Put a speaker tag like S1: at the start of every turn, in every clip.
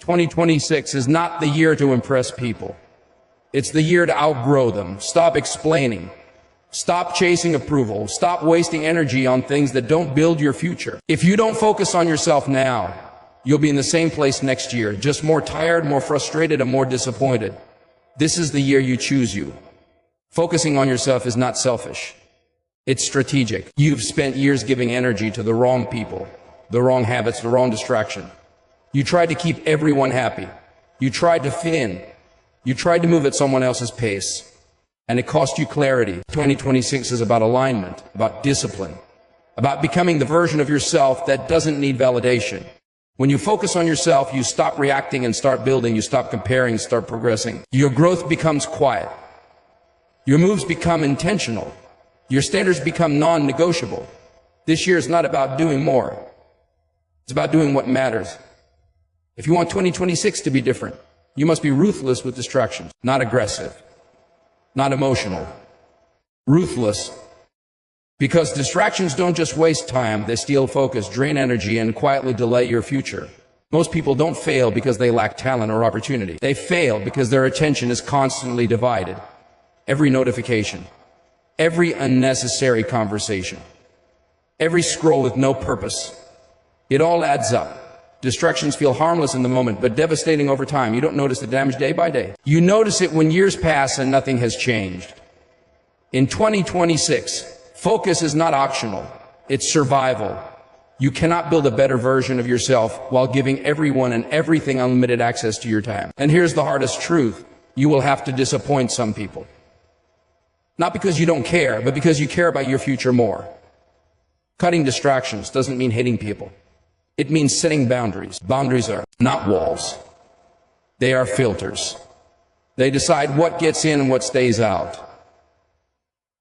S1: 2026 is not the year to impress people. It's the year to outgrow them. Stop explaining. Stop chasing approval. Stop wasting energy on things that don't build your future. If you don't focus on yourself now, you'll be in the same place next year, just more tired, more frustrated, and more disappointed. This is the year you choose you. Focusing on yourself is not selfish. It's strategic. You've spent years giving energy to the wrong people, the wrong habits, the wrong distraction. You tried to keep everyone happy. You tried to fit in. You tried to move at someone else's pace. And it cost you clarity. 2026 is about alignment, about discipline, about becoming the version of yourself that doesn't need validation. When you focus on yourself, you stop reacting and start building. You stop comparing, start progressing. Your growth becomes quiet. Your moves become intentional. Your standards become non-negotiable. This year is not about doing more. It's about doing what matters. If you want 2026 to be different, you must be ruthless with distractions, not aggressive, not emotional. Ruthless. Because distractions don't just waste time, they steal focus, drain energy, and quietly delay your future. Most people don't fail because they lack talent or opportunity. They fail because their attention is constantly divided. Every notification, every unnecessary conversation, every scroll with no purpose, it all adds up. Distractions feel harmless in the moment, but devastating over time. You don't notice the damage day by day. You notice it when years pass and nothing has changed. In 2026, focus is not optional. It's survival. You cannot build a better version of yourself while giving everyone and everything unlimited access to your time. And here's the hardest truth. You will have to disappoint some people. Not because you don't care, but because you care about your future more. Cutting distractions doesn't mean hating people. It means setting boundaries. Boundaries are not walls. They are filters. They decide what gets in and what stays out.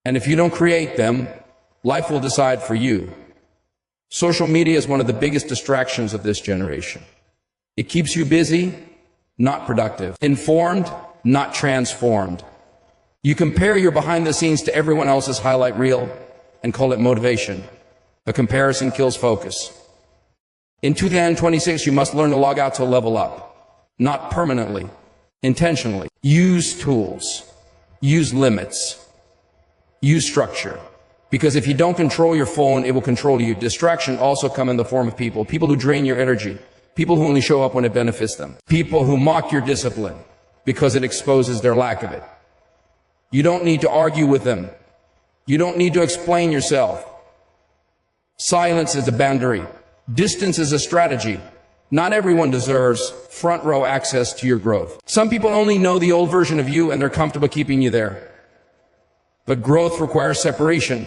S1: And if you don't create them, life will decide for you. Social media is one of the biggest distractions of this generation. It keeps you busy, not productive. Informed, not transformed. You compare your behind the scenes to everyone else's highlight reel and call it motivation. But comparison kills focus. In 2026, you must learn to log out to level up. Not permanently, intentionally. Use tools. Use limits. Use structure. Because if you don't control your phone, it will control you. Distraction also come in the form of people. People who drain your energy. People who only show up when it benefits them. People who mock your discipline because it exposes their lack of it. You don't need to argue with them. You don't need to explain yourself. Silence is a boundary. Distance is a strategy. Not everyone deserves front row access to your growth. Some people only know the old version of you and they're comfortable keeping you there. But growth requires separation.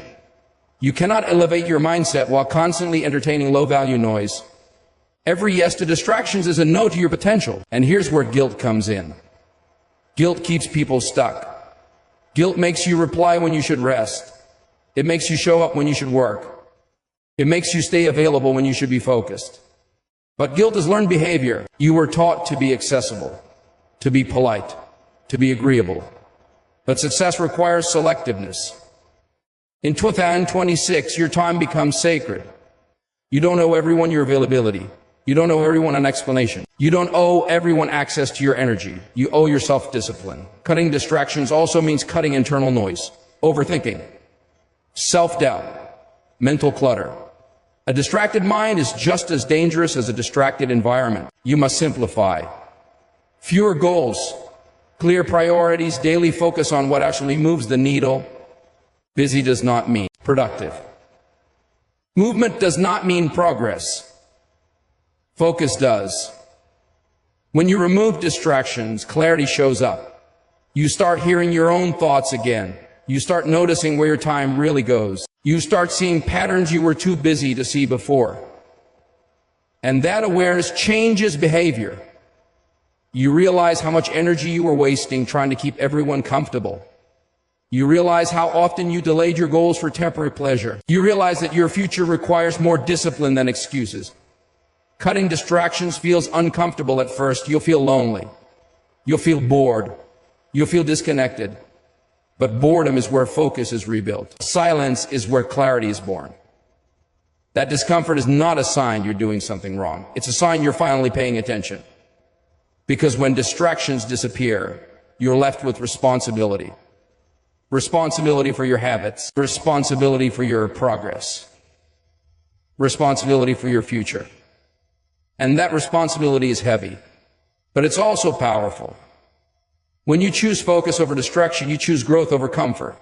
S1: You cannot elevate your mindset while constantly entertaining low-value noise. Every yes to distractions is a no to your potential. And here's where guilt comes in. Guilt keeps people stuck. Guilt makes you reply when you should rest. It makes you show up when you should work. It makes you stay available when you should be focused. But guilt is learned behavior. You were taught to be accessible, to be polite, to be agreeable. But success requires selectiveness. In 2026, your time becomes sacred. You don't owe everyone your availability. You don't owe everyone an explanation. You don't owe everyone access to your energy. You owe yourself discipline. Cutting distractions also means cutting internal noise, overthinking, self-doubt, mental clutter. A distracted mind is just as dangerous as a distracted environment. You must simplify. Fewer goals, clear priorities, daily focus on what actually moves the needle. Busy does not mean productive. Movement does not mean progress. Focus does. When you remove distractions, clarity shows up. You start hearing your own thoughts again. You start noticing where your time really goes. You start seeing patterns you were too busy to see before. And that awareness changes behavior. You realize how much energy you were wasting trying to keep everyone comfortable. You realize how often you delayed your goals for temporary pleasure. You realize that your future requires more discipline than excuses. Cutting distractions feels uncomfortable at first. You'll feel lonely. You'll feel bored. You'll feel disconnected. But boredom is where focus is rebuilt. Silence is where clarity is born. That discomfort is not a sign you're doing something wrong. It's a sign you're finally paying attention. Because when distractions disappear, you're left with responsibility. Responsibility for your habits, responsibility for your progress, responsibility for your future. And that responsibility is heavy, but it's also powerful. When you choose focus over distraction, you choose growth over comfort.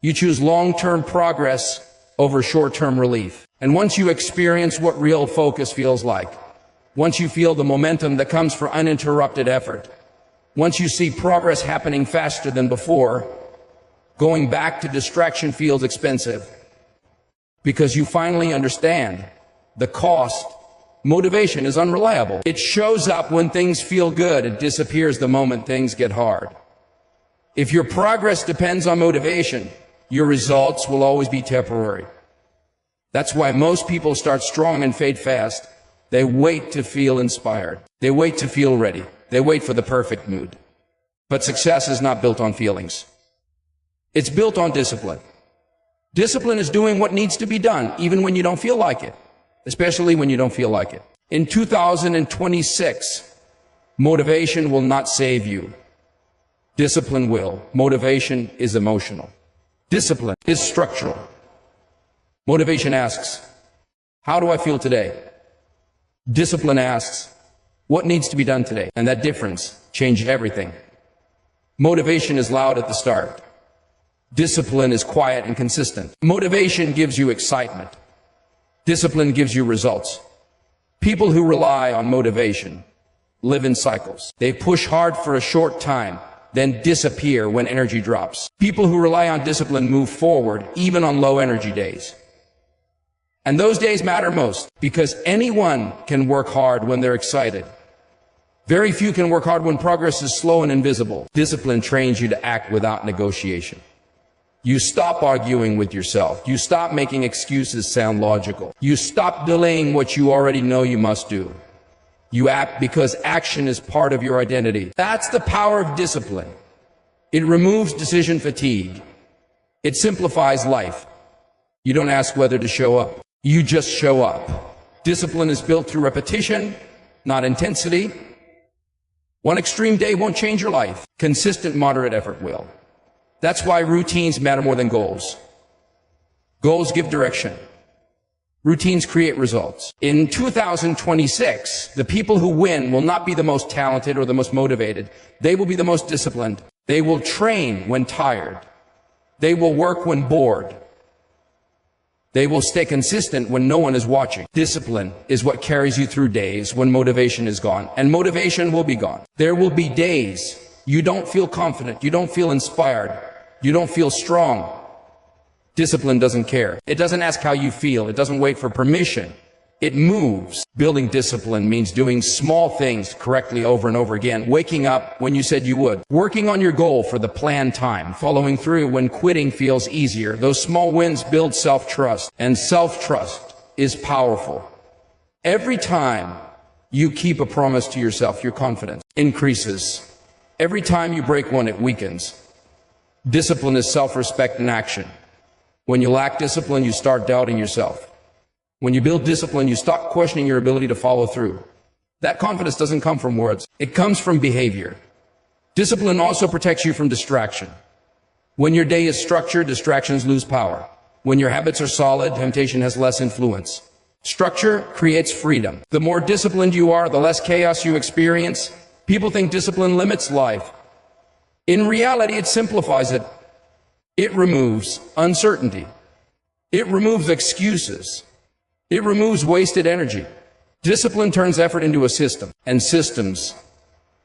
S1: You choose long-term progress over short-term relief. And once you experience what real focus feels like, once you feel the momentum that comes for uninterrupted effort, once you see progress happening faster than before, going back to distraction feels expensive. Because you finally understand the cost. Motivation is unreliable. It shows up when things feel good. It disappears the moment things get hard. If your progress depends on motivation, your results will always be temporary. That's why most people start strong and fade fast. They wait to feel inspired. They wait to feel ready. They wait for the perfect mood. But success is not built on feelings. It's built on discipline. Discipline is doing what needs to be done, even when you don't feel like it, especially when you don't feel like it. In 2026, motivation will not save you. Discipline will. Motivation is emotional. Discipline is structural. Motivation asks, how do I feel today? Discipline asks, what needs to be done today? And that difference changed everything. Motivation is loud at the start. Discipline is quiet and consistent. Motivation gives you excitement. Discipline gives you results. People who rely on motivation live in cycles. They push hard for a short time, then disappear when energy drops. People who rely on discipline move forward, even on low energy days. And those days matter most, because anyone can work hard when they're excited. Very few can work hard when progress is slow and invisible. Discipline trains you to act without negotiation. You stop arguing with yourself. You stop making excuses sound logical. You stop delaying what you already know you must do. You act because action is part of your identity. That's the power of discipline. It removes decision fatigue. It simplifies life. You don't ask whether to show up. You just show up. Discipline is built through repetition, not intensity. One extreme day won't change your life. Consistent, moderate effort will. That's why routines matter more than goals. Goals give direction. Routines create results. In 2026, the people who win will not be the most talented or the most motivated. They will be the most disciplined. They will train when tired. They will work when bored. They will stay consistent when no one is watching. Discipline is what carries you through days when motivation is gone, and motivation will be gone. There will be days you don't feel confident, you don't feel inspired, you don't feel strong. Discipline doesn't care. It doesn't ask how you feel. It doesn't wait for permission. It moves. Building discipline means doing small things correctly over and over again. Waking up when you said you would. Working on your goal for the planned time. Following through when quitting feels easier. Those small wins build self-trust. And self-trust is powerful. Every time you keep a promise to yourself, your confidence increases. Every time you break one, it weakens. Discipline is self-respect in action. When you lack discipline, you start doubting yourself. When you build discipline, you stop questioning your ability to follow through. That confidence doesn't come from words. It comes from behavior. Discipline also protects you from distraction. When your day is structured, distractions lose power. When your habits are solid, temptation has less influence. Structure creates freedom. The more disciplined you are, the less chaos you experience. People think discipline limits life. In reality, it simplifies it. It removes uncertainty. It removes excuses. It removes wasted energy. Discipline turns effort into a system, and systems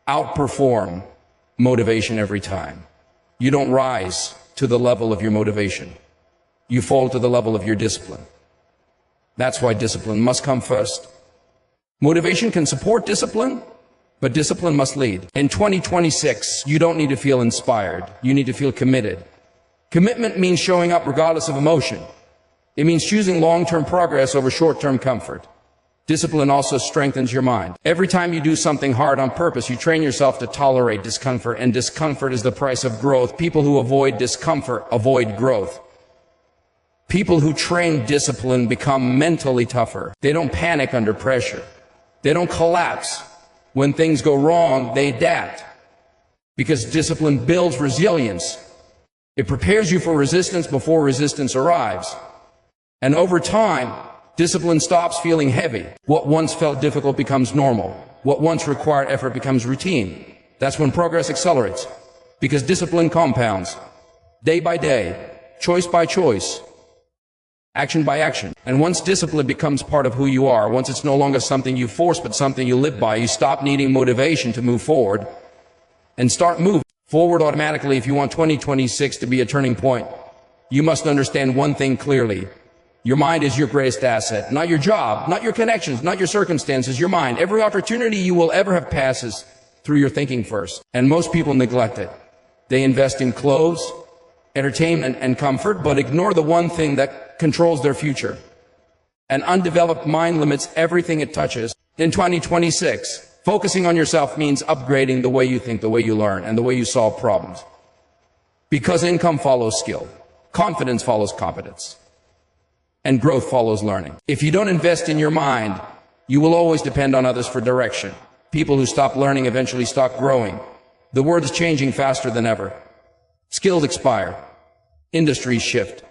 S1: outperform motivation every time. You don't rise to the level of your motivation. You fall to the level of your discipline. That's why discipline must come first. Motivation can support discipline, but discipline must lead. In 2026, you don't need to feel inspired. You need to feel committed. Commitment means showing up regardless of emotion. It means choosing long-term progress over short-term comfort. Discipline also strengthens your mind. Every time you do something hard on purpose, you train yourself to tolerate discomfort, and discomfort is the price of growth. People who avoid discomfort avoid growth. People who train discipline become mentally tougher. They don't panic under pressure. They don't collapse When things go wrong, they adapt. Because discipline builds resilience. It prepares you for resistance before resistance arrives. And over time, discipline stops feeling heavy. What once felt difficult becomes normal. What once required effort becomes routine. That's when progress accelerates. Because discipline compounds. Day by day, choice by choice, action by action. And once discipline becomes part of who you are, once it's no longer something you force but something you live by, you stop needing motivation to move forward and start moving forward automatically. If you want 2026 to be a turning point, you must understand one thing clearly. Your mind is your greatest asset, not your job, not your connections, not your circumstances, your mind. Every opportunity you will ever have passes through your thinking first. And most people neglect it. They invest in clothes, entertainment, and comfort, but ignore the one thing that controls their future. An undeveloped mind limits everything it touches. In 2026, focusing on yourself means upgrading the way you think, the way you learn, and the way you solve problems. Because income follows skill, confidence follows competence, and growth follows learning. If you don't invest in your mind, you will always depend on others for direction. People who stop learning eventually stop growing. The world is changing faster than ever. Skills expire. Industries shift.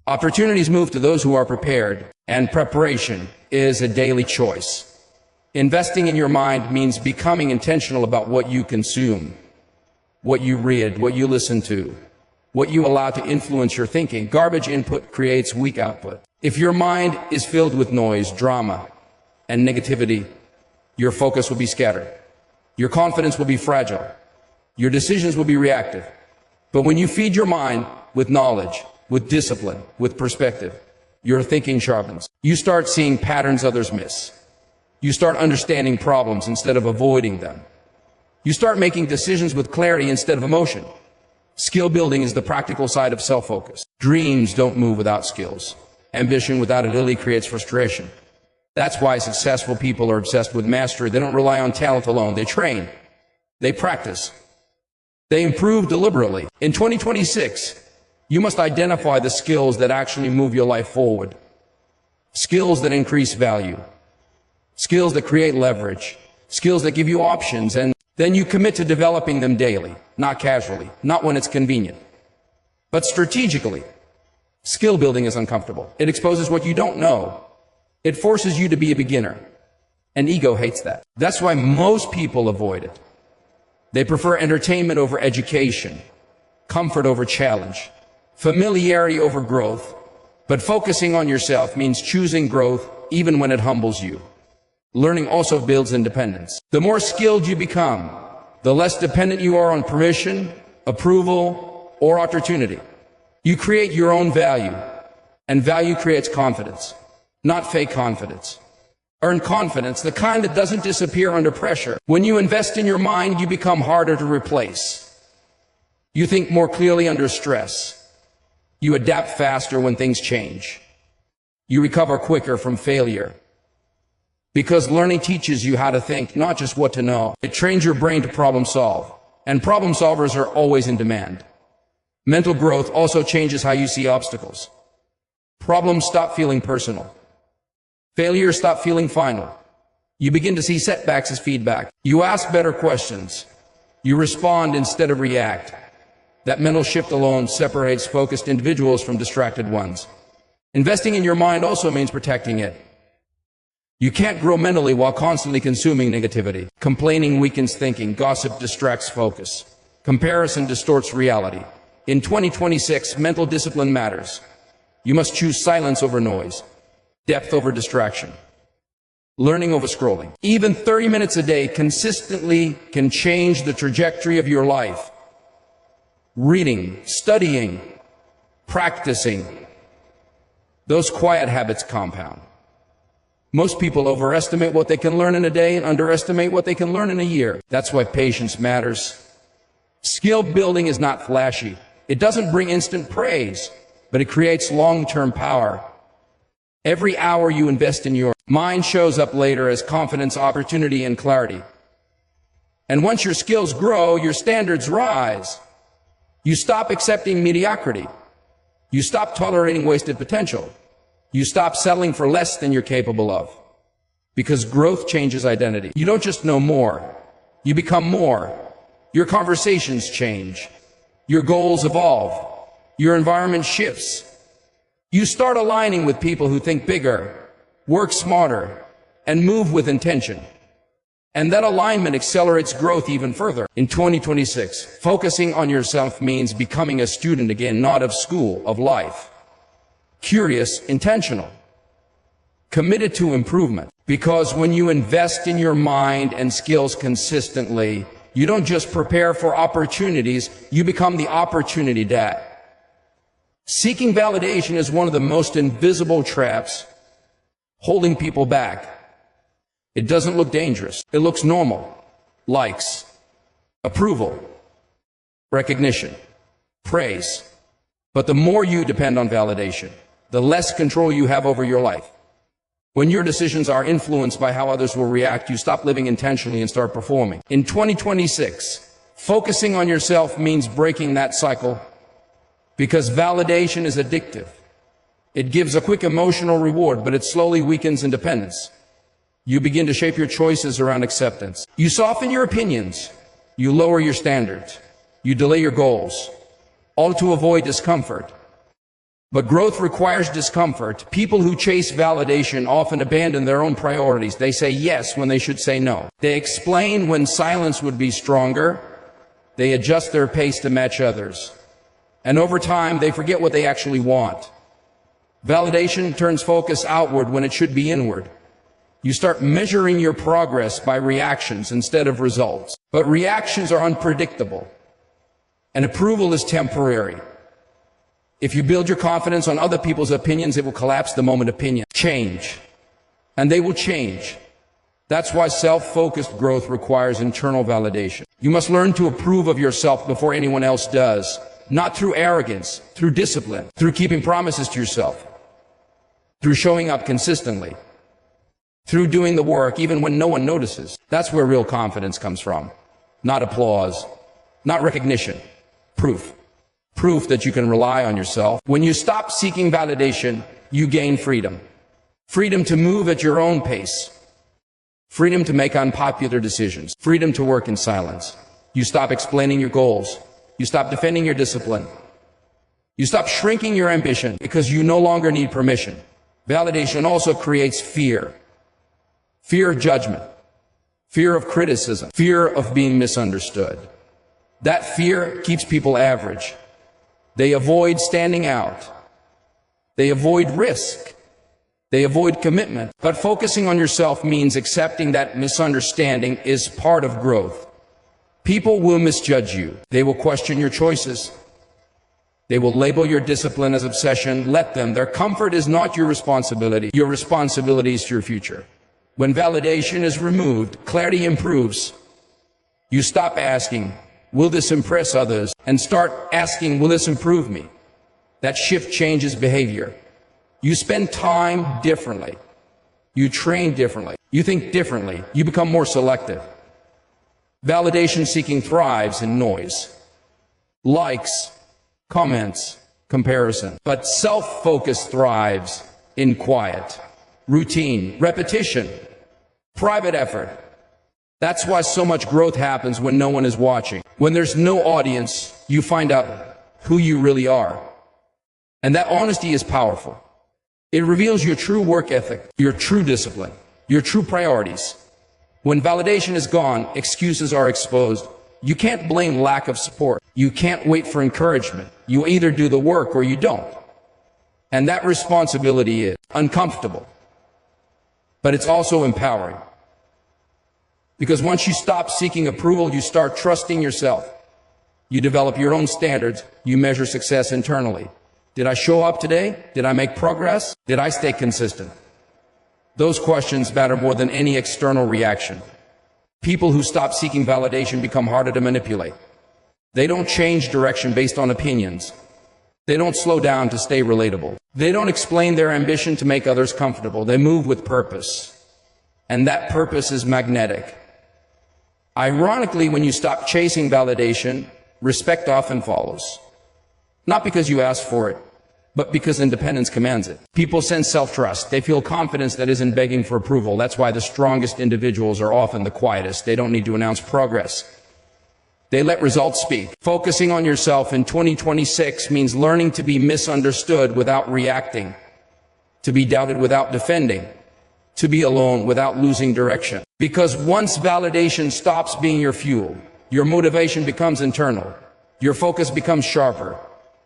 S1: Opportunities move to those who are prepared. And preparation is a daily choice. Investing in your mind means becoming intentional about what you consume, what you read, what you listen to, what you allow to influence your thinking. Garbage input creates weak output. If your mind is filled with noise, drama, and negativity, your focus will be scattered. Your confidence will be fragile. Your decisions will be reactive. But when you feed your mind with knowledge, with discipline, with perspective, your thinking sharpens. You start seeing patterns others miss. You start understanding problems instead of avoiding them. You start making decisions with clarity instead of emotion. Skill building is the practical side of self-focus. Dreams don't move without skills. Ambition without ability creates frustration. That's why successful people are obsessed with mastery. They don't rely on talent alone. They train. They practice. They improve deliberately. In 2026, you must identify the skills that actually move your life forward. Skills that increase value. Skills that create leverage. Skills that give you options, and then you commit to developing them daily, not casually, not when it's convenient, but strategically. Skill building is uncomfortable. It exposes what you don't know. It forces you to be a beginner. And ego hates that. That's why most people avoid it. They prefer entertainment over education, comfort over challenge, familiarity over growth. But focusing on yourself means choosing growth even when it humbles you. Learning also builds independence. The more skilled you become, the less dependent you are on permission, approval, or opportunity. You create your own value, and value creates confidence, not fake confidence. Earn confidence, the kind that doesn't disappear under pressure. When you invest in your mind, you become harder to replace. You think more clearly under stress. You adapt faster when things change. You recover quicker from failure. Because learning teaches you how to think, not just what to know. It trains your brain to problem solve. And problem solvers are always in demand. Mental growth also changes how you see obstacles. Problems stop feeling personal. Failures stop feeling final. You begin to see setbacks as feedback. You ask better questions. You respond instead of react. That mental shift alone separates focused individuals from distracted ones. Investing in your mind also means protecting it. You can't grow mentally while constantly consuming negativity. Complaining weakens thinking. Gossip distracts focus. Comparison distorts reality. In 2026, mental discipline matters. You must choose silence over noise. Depth over distraction. Learning over scrolling. Even 30 minutes a day consistently can change the trajectory of your life. Reading, studying, practicing. Those quiet habits compound. Most people overestimate what they can learn in a day and underestimate what they can learn in a year. That's why patience matters. Skill building is not flashy. It doesn't bring instant praise, but it creates long-term power. Every hour you invest in your mind shows up later as confidence, opportunity, and clarity. And once your skills grow, your standards rise. You stop accepting mediocrity. You stop tolerating wasted potential. You stop settling for less than you're capable of. Because growth changes identity. You don't just know more, you become more. Your conversations change. Your goals evolve. Your environment shifts. You start aligning with people who think bigger, work smarter, and move with intention. And that alignment accelerates growth even further. In 2026, focusing on yourself means becoming a student again, not of school, of life. Curious, intentional, committed to improvement. Because when you invest in your mind and skills consistently, you don't just prepare for opportunities, you become the opportunity dad. Seeking validation is one of the most invisible traps holding people back. It doesn't look dangerous. It looks normal. Likes, approval, recognition, praise. But the more you depend on validation, the less control you have over your life. When your decisions are influenced by how others will react, you stop living intentionally and start performing. In 2026, focusing on yourself means breaking that cycle, because validation is addictive. It gives a quick emotional reward, but it slowly weakens independence. You begin to shape your choices around acceptance. You soften your opinions. You lower your standards. You delay your goals, all to avoid discomfort. But growth requires discomfort. People who chase validation often abandon their own priorities. They say yes when they should say no. They explain when silence would be stronger. They adjust their pace to match others. And over time, they forget what they actually want. Validation turns focus outward when it should be inward. You start measuring your progress by reactions instead of results. But reactions are unpredictable, and approval is temporary. If you build your confidence on other people's opinions, it will collapse the moment opinions change. And they will change. That's why self-focused growth requires internal validation. You must learn to approve of yourself before anyone else does. Not through arrogance, through discipline, through keeping promises to yourself, through showing up consistently, through doing the work even when no one notices. That's where real confidence comes from. Not applause, not recognition, proof. Proof that you can rely on yourself. When you stop seeking validation, you gain freedom. Freedom to move at your own pace. Freedom to make unpopular decisions. Freedom to work in silence. You stop explaining your goals. You stop defending your discipline. You stop shrinking your ambition because you no longer need permission. Validation also creates fear. Fear of judgment. Fear of criticism. Fear of being misunderstood. That fear keeps people average. They avoid standing out. They avoid risk. They avoid commitment. But focusing on yourself means accepting that misunderstanding is part of growth. People will misjudge you. They will question your choices. They will label your discipline as obsession. Let them. Their comfort is not your responsibility. Your responsibility is to your future. When validation is removed, clarity improves. You stop asking, will this impress others? And start asking, will this improve me? That shift changes behavior. You spend time differently. You train differently. You think differently. You become more selective. Validation seeking thrives in noise. Likes, comments, comparison. But self-focus thrives in quiet, routine, repetition, private effort. That's why so much growth happens when no one is watching. When there's no audience, you find out who you really are. And that honesty is powerful. It reveals your true work ethic, your true discipline, your true priorities. When validation is gone, excuses are exposed. You can't blame lack of support. You can't wait for encouragement. You either do the work or you don't. And that responsibility is uncomfortable. But it's also empowering. Because once you stop seeking approval, you start trusting yourself. You develop your own standards. You measure success internally. Did I show up today? Did I make progress? Did I stay consistent? Those questions matter more than any external reaction. People who stop seeking validation become harder to manipulate. They don't change direction based on opinions. They don't slow down to stay relatable. They don't explain their ambition to make others comfortable. They move with purpose. And that purpose is magnetic. Ironically, when you stop chasing validation, respect often follows. Not because you asked for it, but because independence commands it. People sense self-trust. They feel confidence that isn't begging for approval. That's why the strongest individuals are often the quietest. They don't need to announce progress. They let results speak. Focusing on yourself in 2026 means learning to be misunderstood without reacting, to be doubted without defending, to be alone without losing direction. Because once validation stops being your fuel, your motivation becomes internal, your focus becomes sharper,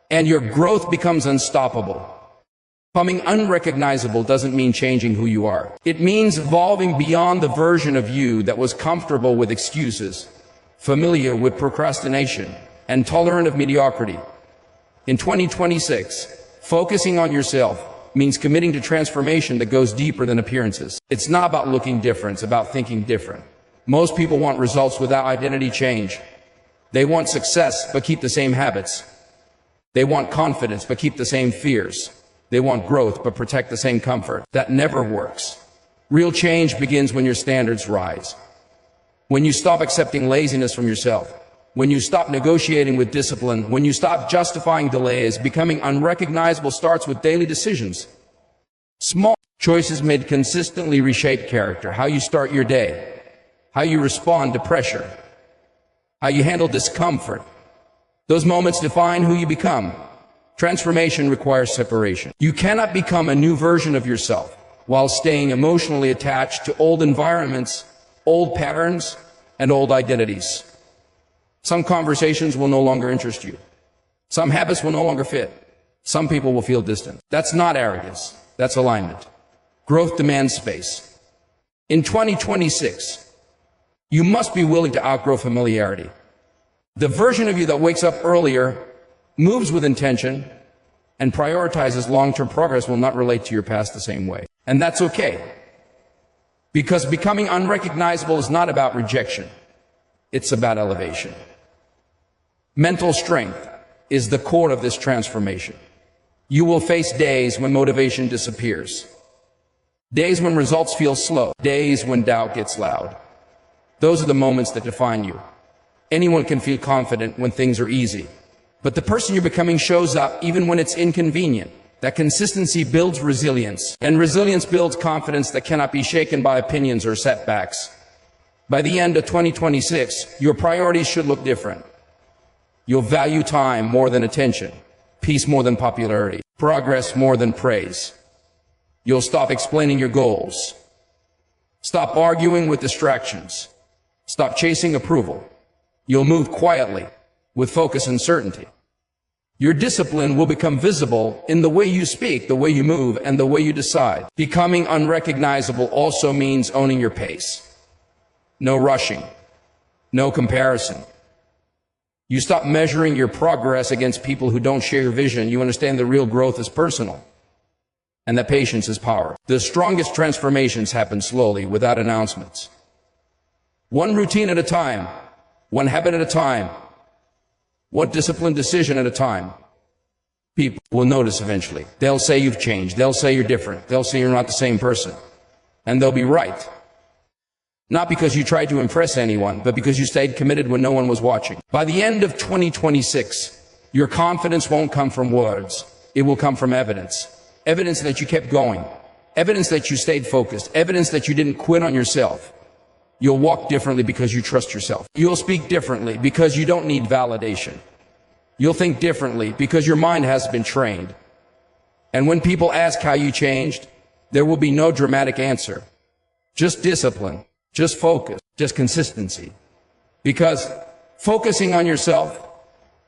S1: and your growth becomes unstoppable. Becoming unrecognizable doesn't mean changing who you are. It means evolving beyond the version of you that was comfortable with excuses, familiar with procrastination, and tolerant of mediocrity. In 2026, focusing on yourself means committing to transformation that goes deeper than appearances. It's not about looking different, it's about thinking different. Most people want results without identity change. They want success, but keep the same habits. They want confidence, but keep the same fears. They want growth, but protect the same comfort. That never works. Real change begins when your standards rise. When you stop accepting laziness from yourself. When you stop negotiating with discipline. When you stop justifying delays. Becoming unrecognizable starts with daily decisions. Small choices made consistently reshape character. How you start your day. How you respond to pressure. How you handle discomfort. Those moments define who you become. Transformation requires separation. You cannot become a new version of yourself while staying emotionally attached to old environments, old patterns, and old identities. Some conversations will no longer interest you. Some habits will no longer fit. Some people will feel distant. That's not arrogance. That's alignment. Growth demands space. In 2026, you must be willing to outgrow familiarity. The version of you that wakes up earlier, moves with intention, and prioritizes long-term progress will not relate to your past the same way. And that's okay. Because becoming unrecognizable is not about rejection. It's about elevation. Mental strength is the core of this transformation. You will face days when motivation disappears. Days when results feel slow. Days when doubt gets loud. Those are the moments that define you. Anyone can feel confident when things are easy. But the person you're becoming shows up even when it's inconvenient. That consistency builds resilience. And resilience builds confidence that cannot be shaken by opinions or setbacks. By the end of 2026, your priorities should look different. You'll value time more than attention, peace more than popularity, progress more than praise. You'll stop explaining your goals. Stop arguing with distractions. Stop chasing approval. You'll move quietly, with focus and certainty. Your discipline will become visible in the way you speak, the way you move, and the way you decide. Becoming unrecognizable also means owning your pace. No rushing. No comparison. You stop measuring your progress against people who don't share your vision. You understand that real growth is personal, and that patience is power. The strongest transformations happen slowly, without announcements. One routine at a time. One habit at a time. One disciplined decision at a time. People will notice eventually. They'll say you've changed. They'll say you're different. They'll say you're not the same person. And they'll be right. Not because you tried to impress anyone, but because you stayed committed when no one was watching. By the end of 2026, your confidence won't come from words. It will come from evidence. Evidence that you kept going. Evidence that you stayed focused. Evidence that you didn't quit on yourself. You'll walk differently because you trust yourself. You'll speak differently because you don't need validation. You'll think differently because your mind has been trained. And when people ask how you changed, there will be no dramatic answer. Just discipline, just focus, just consistency. Because focusing on yourself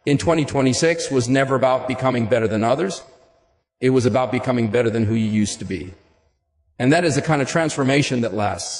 S1: in 2026 was never about becoming better than others. It was about becoming better than who you used to be. And that is the kind of transformation that lasts.